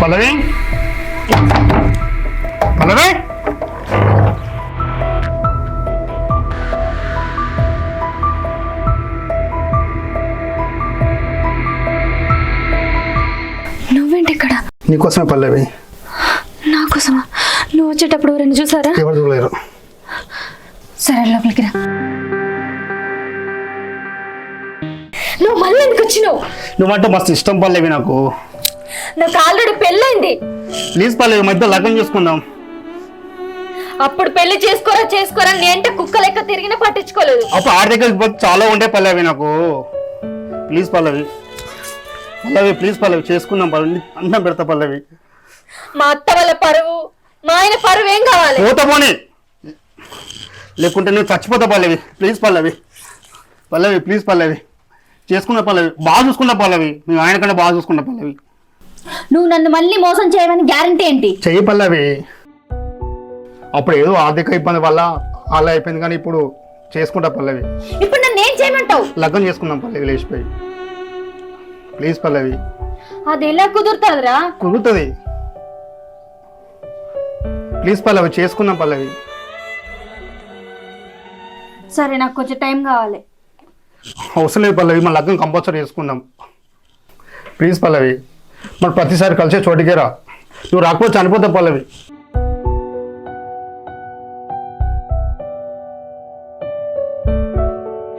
పల్లవి పల్లవి నువ్వేంటి ఇక్కడ? నీకోసమే పల్లవి. నా కోసమా? నువ్వు వచ్చేటప్పుడు ఎవరైనా చూసారా? ఎవరు చూడలేరు. సరే లోపలికి రా. నువ్వు మళ్ళీ ఎందుకు వచ్చినావు? నువ్వంటే మస్తు ఇష్టం పల్లవి నాకు. నాకు ఆల్రెడీ పెళ్ళైంది. ప్లీజ్ పల్లవి మధ్య లగ్నం చేసుకుందాం. అప్పుడు పెళ్లి చేసుకోరా నేంటే కుక్క లెక్క తిరిగినా పట్టించుకోలేదు. అప్పుడు ఆడి దగ్గరికి పోతే చాలా ఉండే పల్లవి నాకు. ప్లీజ్ పల్లవి పల్లవి ప్లీజ్ పల్లవి చేసుకుందాం పల్లవి. అన్నం పెడతా పల్లవి. మా అత్త వాళ్ళ పరువు, మా ఆయన పరువు ఏం కావాలి? పోతా పోనీ, లేకుంటే నువ్వు చచ్చిపోతా పల్లవి. ప్లీజ్ పల్లవి పల్లవి ప్లీజ్ పల్లవి చేసుకున్నా పల్లవి. బాగా చూసుకున్నా పల్లవి. మేము ఆయన కంటే బాగా చూసుకున్నా పల్లవి. నువ్వు నన్ను మళ్ళీ మోసం చేయమని గ్యారంటీ ఏంటి? చెయ్యి పల్లవి. అప్పుడు ఏదో ఆర్థిక ఇబ్బంది వల్ల అలా అయిపోయింది, కానీ ఇప్పుడు చేసుకుంటా పల్లవి. ఇప్పుడు నన్ను ఏం చేయమంటావు? లగ్నం చేసుకుందాం పల్లవి లేచిపోయి. ప్లీజ్ పల్లవి. అది ఎలా కుదురుతుందిరా? కుదురుతుంది. ప్లీజ్ పల్లవి చేసుకుందాం పల్లవి. సరే నాకు కొంచెం టైం కావాలి. అవసరం లేదు పల్లవి, మన లగ్నం కంపల్సరీ చేసుకుందాం. ప్లీజ్ పల్లవి. మరి ప్రతిసారి కలిసే చోటికే రా. నువ్వు రాకపోతే చనిపోతావు పల్లవి.